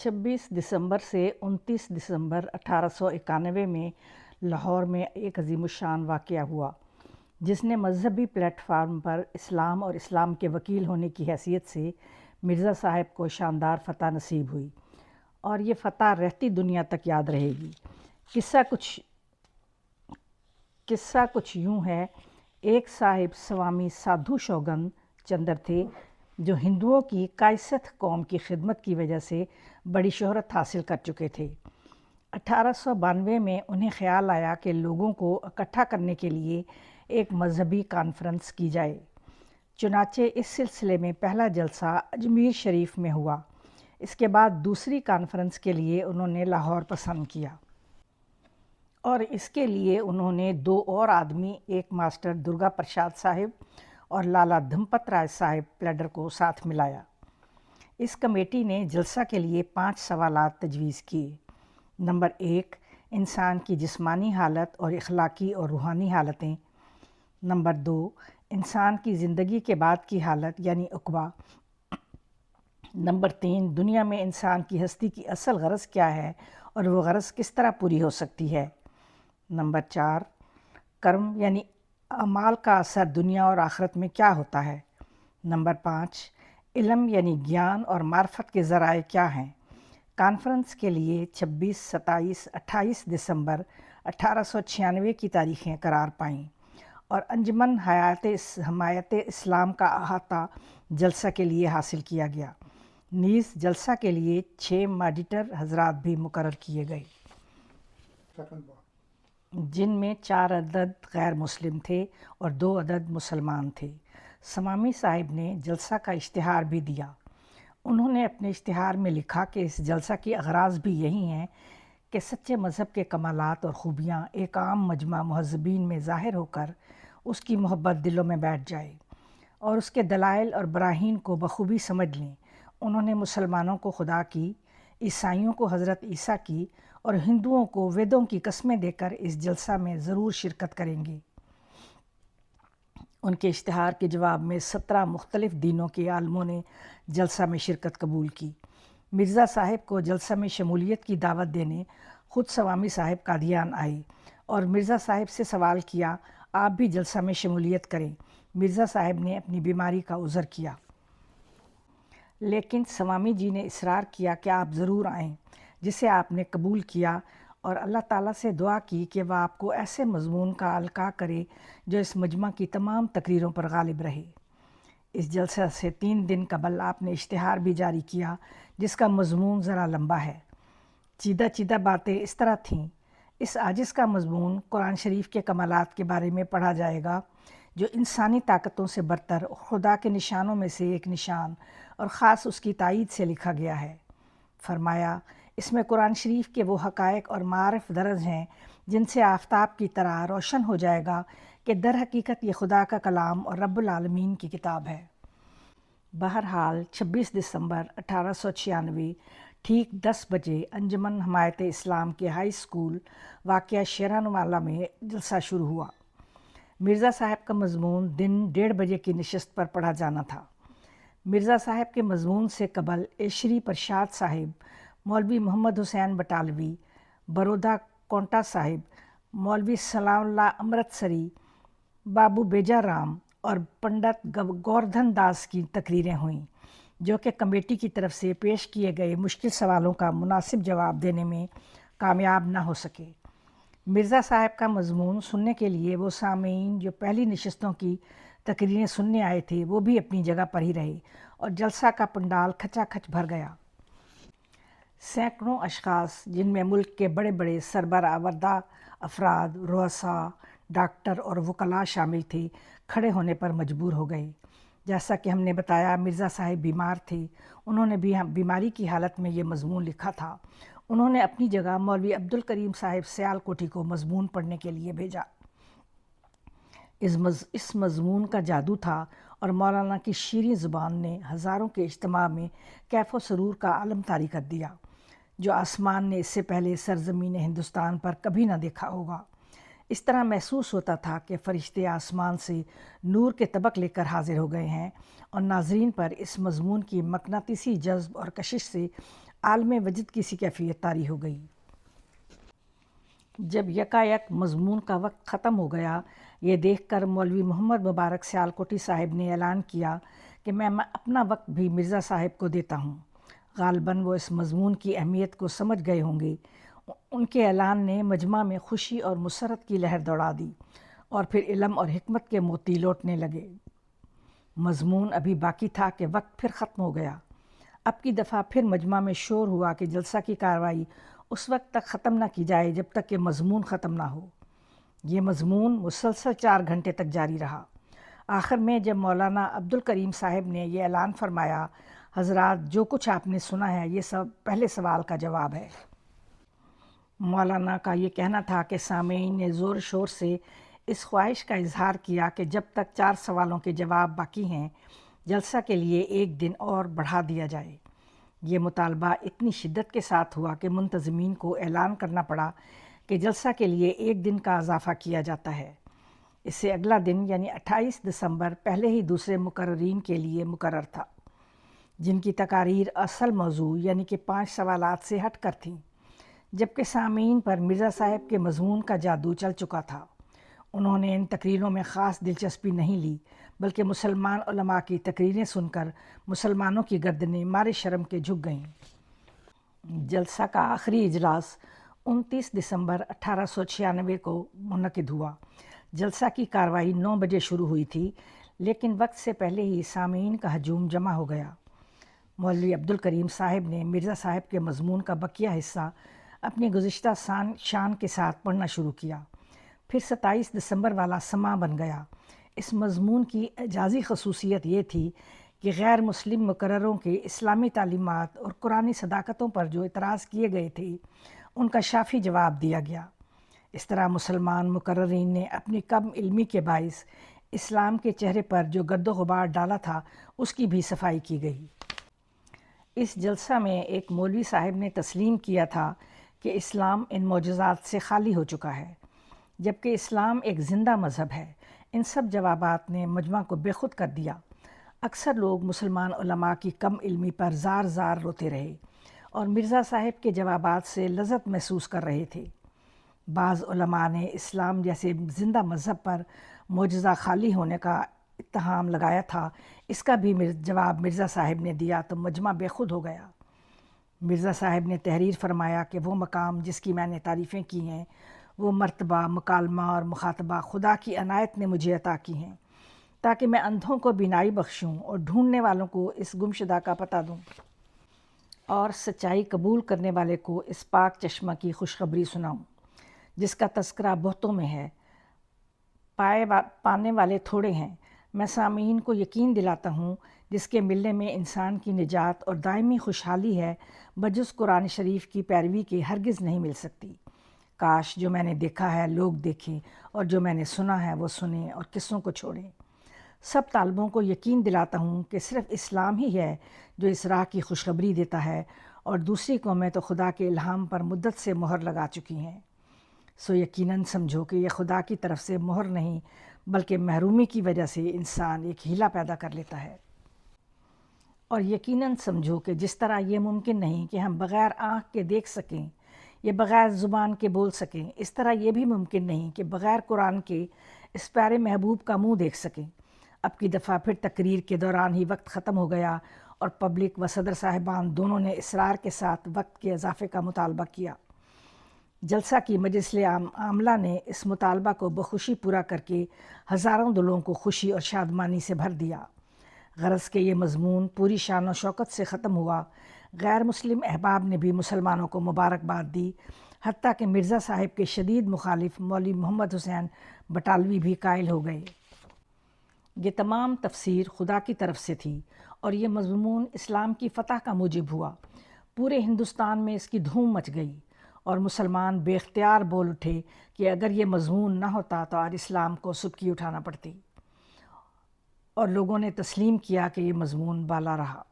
26 दिसंबर से 29 दिसंबर 1891 में लाहौर में एक अजीमुशान वाक़या हुआ जिसने मजहबी प्लेटफार्म पर इस्लाम और इस्लाम के वकील होने की हैसियत से मिर्ज़ा साहब को शानदार फ़तह नसीब हुई और ये फ़तह रहती दुनिया तक याद रहेगी। किस्सा कुछ यूँ है। एक साहिब स्वामी साधु शौगंद चंद्र थे जो हिंदुओं की कायसथ कौम की खिदमत की वजह से बड़ी शोहरत हासिल कर चुके थे। 1892 में उन्हें ख्याल आया कि लोगों को इकट्ठा करने के लिए एक मजहबी कॉन्फ्रेंस की जाए। चुनाचे इस सिलसिले में पहला जलसा अजमेर शरीफ में हुआ। इसके बाद दूसरी कॉन्फ्रेंस के लिए उन्होंने लाहौर पसंद किया और इसके लिए उन्होंने दो और आदमी, एक मास्टर दुर्गा प्रसाद साहिब और लाला धमपत राय साहिब प्लेडर को साथ मिलाया। इस कमेटी ने जलसा के लिए 5 सवालात तजवीज़ किए। नंबर 1, इंसान की जिस्मानी हालत और इखलाकी और रूहानी हालतें। नंबर 2, इंसान की ज़िंदगी के बाद की हालत यानी उक़बा। नंबर 3, दुनिया में इंसान की हस्ती की असल गरज़ क्या है और वो गरज़ किस तरह पूरी हो सकती है। नंबर 4, कर्म यानी अमाल का असर दुनिया और आखिरत में क्या होता है। नंबर 5, इल्म यानी ज्ञान और मार्फत के ज़राए क्या हैं। कॉन्फ्रेंस के लिए 26, 27, 28 दिसंबर 1896 की तारीखें करार पाईं और अंजुमन हमायत इस्लाम का अहाता जलसा के लिए हासिल किया गया। नीज़ जलसा के लिए 6 मॉडिटर हजरात भी मुकर्रर किए गए जिनमें 4 अदद गैर मुस्लिम थे और 2 अदद मुसलमान थे। समामी साहिब ने जलसा का इश्तिहार भी दिया। उन्होंने अपने इश्तिहार में लिखा कि इस जलसा की अगराज़ भी यही हैं कि सच्चे मज़हब के कमालात और ख़ूबियाँ एक आम मजमा मुहज़्ज़बीन में ज़ाहिर होकर उसकी मोहब्बत दिलों में बैठ जाए और उसके दलाइल और बराहीन को बखूबी समझ लें। उन्होंने मुसलमानों को खुदा की, ईसाइयों को हज़रत ईसा की और हिंदुओं को वेदों की कस्में देकर इस जलसा में ज़रूर शिरकत करेंगे। उनके इश्तिहार के जवाब में 17 मुख्तलिफ़ दीनों के आलमों ने जलसा में शिरकत कबूल की। मिर्ज़ा साहिब को जलसा में शमूलियत की दावत देने ख़ुद स्वामी साहिब कादियान आए और मिर्ज़ा साहिब से सवाल किया, आप भी जलसा में शमूलियत करें। मिर्ज़ा साहिब ने अपनी बीमारी का उज़र किया, लेकिन स्वामी जी ने इसरार किया कि आप ज़रूर आएँ, जिसे आपने कबूल किया और अल्लाह ताला से दुआ की कि वह आपको ऐसे मज़मून का अलका करे जो इस मजमा की तमाम तकरीरों पर गालिब रहे। इस जलसा से 3 दिन कबल आपने इश्तिहार भी जारी किया जिसका मज़मून ज़रा लंबा है। चीदा बातें इस तरह थीं। इस आजिज़ का मज़मून कुरान शरीफ के कमालात के बारे में पढ़ा जाएगा जो इंसानी ताकतों से बरतर खुदा के निशानों में से एक निशान और ख़ास उसकी तायीद से लिखा गया है। फरमाया, इसमें कुरान शरीफ के वो हक़ाइक़ और मारिफ़ दर्ज हैं जिनसे आफ़ताब की तरह रोशन हो जाएगा कि दर हकीकत ये खुदा का कलाम और रब्बुल आलमीन की किताब है। बहरहाल 26 दिसंबर 1896 ठीक 10 बजे अंजुमन हमायत इस्लाम के हाई स्कूल वाक़या शेरानवाला में जलसा शुरू हुआ। मिर्ज़ा साहब का मज़मून दिन 1:30 बजे की नशस्त पर पढ़ा जाना था। मिर्ज़ा साहब के मज़मून से कबल एशरी प्रसाद साहिब, मौलवी मोहम्मद हुसैन बटालवी, बरोदा कोंटा साहिब, मौलवी सलाउल्लाह अमृतसरी, बाबू बेजा राम और पंडित गोवर्धन दास की तकरीरें हुईं जो कि कमेटी की तरफ से पेश किए गए मुश्किल सवालों का मुनासिब जवाब देने में कामयाब न हो सके। मिर्ज़ा साहब का मज़मून सुनने के लिए वो सामीन जो पहली नशस्तों की तकरीरें सुनने आए थे वो भी अपनी जगह पर ही रहे और जलसा का पंडाल खचाखच भर गया। सैकड़ों अशख़ास जिनमें मुल्क के बड़े बड़े सरबराह अफराद, रुअसा, डॉक्टर और वकला शामिल थे, खड़े होने पर मजबूर हो गए। जैसा कि हमने बताया, मिर्ज़ा साहिब बीमार थे। उन्होंने भी बीमारी की हालत में ये मज़मून लिखा था। उन्होंने अपनी जगह मौलवी अब्दुल करीम साहिब सियालकोटी को मज़मून पढ़ने के लिए भेजा। इस मज़मून का जादू था और मौलाना की शीरीं ज़ुबान ने हज़ारों के इज्तिमा में कैफ़ व सुरूर का आलम तारी कर दिया जो आसमान ने इससे पहले सरज़मीन हिंदुस्तान पर कभी ना देखा होगा। इस तरह महसूस होता था कि फ़रिश्ते आसमान से नूर के तबक लेकर हाजिर हो गए हैं और नाज़रीन पर इस मज़मून की मकनातीसी जज़्ब और कशिश से عالم وجد کی سی کیفیت طاری ہو گئی۔ جب یکایک مضمون کا وقت ختم ہو گیا، یہ دیکھ کر مولوی محمد مبارک سیالکوٹی صاحب نے اعلان کیا کہ میں اپنا وقت بھی مرزا صاحب کو دیتا ہوں۔ غالباً وہ اس مضمون کی اہمیت کو سمجھ گئے ہوں گے۔ ان کے اعلان نے مجمع میں خوشی اور مسرت کی لہر دوڑا دی اور پھر علم اور حکمت کے موتی لوٹنے لگے۔ مضمون ابھی باقی تھا کہ وقت پھر ختم ہو گیا۔ اب کی دفعہ پھر مجمع میں شور ہوا کہ جلسہ کی کارروائی اس وقت تک ختم نہ کی جائے جب تک کہ مضمون ختم نہ ہو۔ یہ مضمون مسلسل 4 گھنٹے تک جاری رہا۔ آخر میں جب مولانا عبدالکریم صاحب نے یہ اعلان فرمایا، حضرات جو کچھ آپ نے سنا ہے یہ سب پہلے سوال کا جواب ہے۔ مولانا کا یہ کہنا تھا کہ سامعین نے زور شور سے اس خواہش کا اظہار کیا کہ جب تک 4 سوالوں کے جواب باقی ہیں جلسہ کے لیے 1 دن اور بڑھا دیا جائے۔ یہ مطالبہ اتنی شدت کے ساتھ ہوا کہ منتظمین کو اعلان کرنا پڑا کہ جلسہ کے لیے 1 دن کا اضافہ کیا جاتا ہے۔ اس سے اگلا دن یعنی 28 دسمبر پہلے ہی دوسرے مقررین کے لیے مقرر تھا، جن کی تقاریر اصل موضوع یعنی کہ 5 سوالات سے ہٹ کر تھیں، جبکہ سامعین پر مرزا صاحب کے مضمون کا جادو چل چکا تھا۔ انہوں نے ان تقریروں میں خاص دلچسپی نہیں لی، بلکہ مسلمان علماء کی تقریریں سن کر مسلمانوں کی گردنیں مارے شرم کے جھک گئیں۔ جلسہ کا آخری اجلاس 29 دسمبر 1896 کو منعقد ہوا۔ جلسہ کی کارروائی 9 بجے شروع ہوئی تھی، لیکن وقت سے پہلے ہی سامعین کا ہجوم جمع ہو گیا۔ مولوی عبدالکریم صاحب نے مرزا صاحب کے مضمون کا بقیہ حصہ اپنی گزشتہ شان کے ساتھ پڑھنا شروع کیا۔ پھر 27 دسمبر والا سماع بن گیا۔ اس مضمون کی اعجازی خصوصیت یہ تھی کہ غیر مسلم مقرروں کے اسلامی تعلیمات اور قرآنی صداقتوں پر جو اعتراض کیے گئے تھے ان کا شافی جواب دیا گیا۔ اس طرح مسلمان مقررین نے اپنی کم علمی کے باعث اسلام کے چہرے پر جو گرد و غبار ڈالا تھا اس کی بھی صفائی کی گئی۔ اس جلسہ میں ایک مولوی صاحب نے تسلیم کیا تھا کہ اسلام ان معجزات سے خالی ہو چکا ہے، جبکہ اسلام ایک زندہ مذہب ہے۔ ان سب جوابات نے مجمع کو بے خود کر دیا۔ اکثر لوگ مسلمان علماء کی کم علمی پر زار زار روتے رہے اور مرزا صاحب کے جوابات سے لذت محسوس کر رہے تھے۔ بعض علماء نے اسلام جیسے زندہ مذہب پر معجزہ خالی ہونے کا اتہام لگایا تھا، اس کا بھی جواب مرزا صاحب نے دیا تو مجمع بے خود ہو گیا۔ مرزا صاحب نے تحریر فرمایا کہ وہ مقام جس کی میں نے تعریفیں کی ہیں، وہ مرتبہ، مکالمہ اور مخاطبہ خدا کی عنایت نے مجھے عطا کی ہیں تاکہ میں اندھوں کو بینائی بخشوں اور ڈھونڈنے والوں کو اس گمشدہ کا پتہ دوں اور سچائی قبول کرنے والے کو اس پاک چشمہ کی خوشخبری سناؤں جس کا تذکرہ بہتوں میں ہے، پانے والے تھوڑے ہیں۔ میں سامعین کو یقین دلاتا ہوں جس کے ملنے میں انسان کی نجات اور دائمی خوشحالی ہے، بجز قرآن شریف کی پیروی کے ہرگز نہیں مل سکتی۔ کاش جو میں نے دیکھا ہے لوگ دیکھیں اور جو میں نے سنا ہے وہ سنیں اور قصوں کو چھوڑیں۔ سب طالبوں کو یقین دلاتا ہوں کہ صرف اسلام ہی ہے جو اس راہ کی خوشخبری دیتا ہے، اور دوسری قومیں تو خدا کے الہام پر مدت سے مہر لگا چکی ہیں۔ سو یقیناً سمجھو کہ یہ خدا کی طرف سے مہر نہیں بلکہ محرومی کی وجہ سے انسان ایک ہیلا پیدا کر لیتا ہے۔ اور یقیناً سمجھو کہ جس طرح یہ ممکن نہیں کہ ہم بغیر آنکھ کے دیکھ سکیں یا بغیر زبان کے بول سکیں، اس طرح یہ بھی ممکن نہیں کہ بغیر قرآن کے اس پیارے محبوب کا منہ دیکھ سکیں۔ اب کی دفعہ پھر تقریر کے دوران ہی وقت ختم ہو گیا اور پبلک و صدر صاحبان دونوں نے اصرار کے ساتھ وقت کے اضافے کا مطالبہ کیا۔ جلسہ کی مجلس عاملہ نے اس مطالبہ کو بخوشی پورا کر کے ہزاروں دلوں کو خوشی اور شادمانی سے بھر دیا۔ غرض کہ یہ مضمون پوری شان و شوکت سے ختم ہوا۔ غیر مسلم احباب نے بھی مسلمانوں کو مبارکباد دی، حتیٰ کہ مرزا صاحب کے شدید مخالف مولوی محمد حسین بٹالوی بھی قائل ہو گئے۔ یہ تمام تفسیر خدا کی طرف سے تھی اور یہ مضمون اسلام کی فتح کا موجب ہوا۔ پورے ہندوستان میں اس کی دھوم مچ گئی اور مسلمان بے اختیار بول اٹھے کہ اگر یہ مضمون نہ ہوتا تو آج اسلام کو سبکی اٹھانا پڑتی، اور لوگوں نے تسلیم کیا کہ یہ مضمون بالا رہا۔